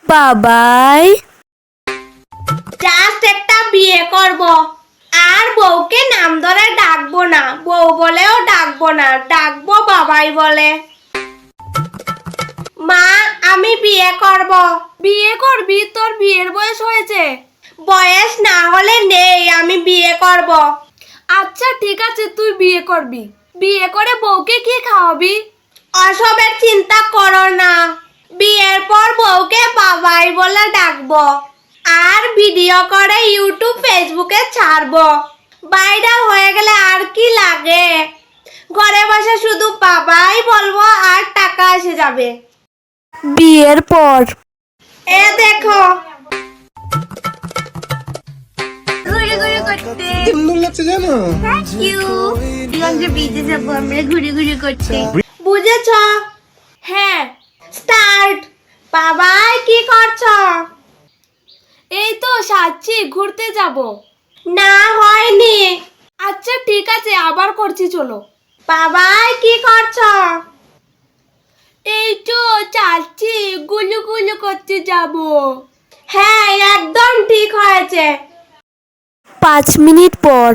বাবাই। জাস্ট একটা বিয়ে করব, আর বউকে নাম ধরে ডাকবো না, বউ বলেও ডাকবো না, ডাকবো বাবাই বলে। মা, আমি বিয়ে করব। বিয়ে করবি? তোর বিয়ের বয়স হয়েছে। বয়স না হলে নেই, আমি বিয়ে করব। আচ্ছা ঠিক আছে, তুই বিয়ে করবি। বিয়ে করে বউকে কি খাওয়াবি? অসবের চিন্তা করো না, বিয়ের পর বউকে বাবাই বলে ডাকবো, আর ভিডিও করে ইউটিউব ফেসবুকে ছাড়বো। ভাইরাল হয়ে গেলে আর কি লাগে, ঘরে বসে শুধু বাবাই বলবো আর টাকা এসে যাবে। বিয়ের পর এ দেখো, ঘুরে ঘুরে করতে। সুন্দর লাগছে জানো। Thank you. লন্ড্রি বিচে যাবো আমরা ঘুরে ঘুরে করতে। বুঝেছ? হ্যাঁ। স্টার্ট। বাবাই কি করছো? এই তো সাচ্ছি, ঘুরতে যাব। না, হয়নি। আচ্ছা ঠিক আছে, আবার করছি, চলো। বাবাই কি করছো? এই তো চাচ্ছি, গুলু গুলু করতে যাব। হ্যাঁ, একদম ঠিক হয়েছে। 5 মিনিট পর।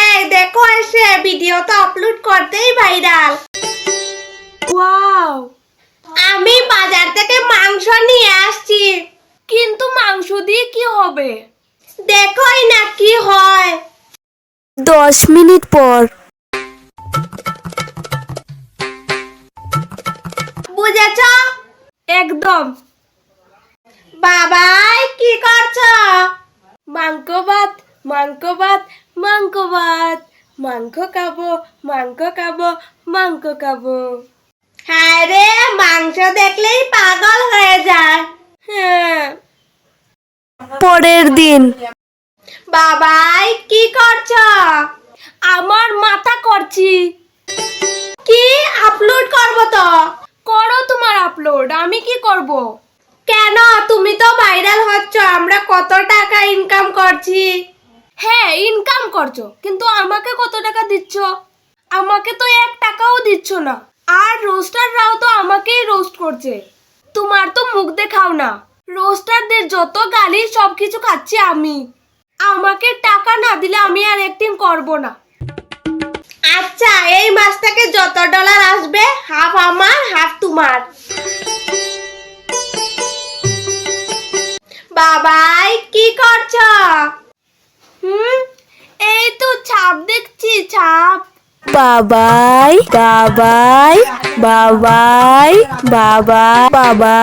এই দেখো, এসে ভিডিও তো আপলোড করতেই ভাইরাল। ওয়াও, আমি বাজার থেকে মাংস নিয়ে আসছি। কিন্তু মাংস দিয়ে কি হবে? দেখোই না কি হয়। 10 মিনিট পর। বুঝেছ? একদম। বাবাই কি করছো? মাংস ভাত, মাংস ভাত, মাংস ভাত। মাংস খাবো, মাংস খাবো, মাংস খাবো। হ্যাঁ রে, মাংস দেখলেই পাগল হয়ে যায়। হ্যাঁ। পরের দিন। বাবাই কি করছো? আমার মাথা করছি। কি আপলোড করবো তো? করো তোমার আপলোড, আমি কি করব? কেন? তুমি তো ভাইরাল হচ্ছ, আমরা কত টাকা ইনকাম করছি। হ্যাঁ, ইনকাম করছো, কিন্তু আমাকে কত টাকা দিচ্ছ? আমাকে তো 1 টাকাও দিচ্ছ না। আর রোস্টাররাও তো আমাকেই রোস্ট করছে। তোমার তো মুখ দেখাও না। রোস্টারদের যত গালি সবকিছু খাচ্ছি আমি। আমাকে টাকা না দিলে আমি আর অ্যাক্টিং করব না। আচ্ছা, এই মাস থেকে যত ডলার আসবে, হাফ আমার হাফ তোমার। বাবাই কি করছো? এই তো ছাপ দেখছি, ছাপ। বাবাই বাবাই বাবাই বাবা বাবা।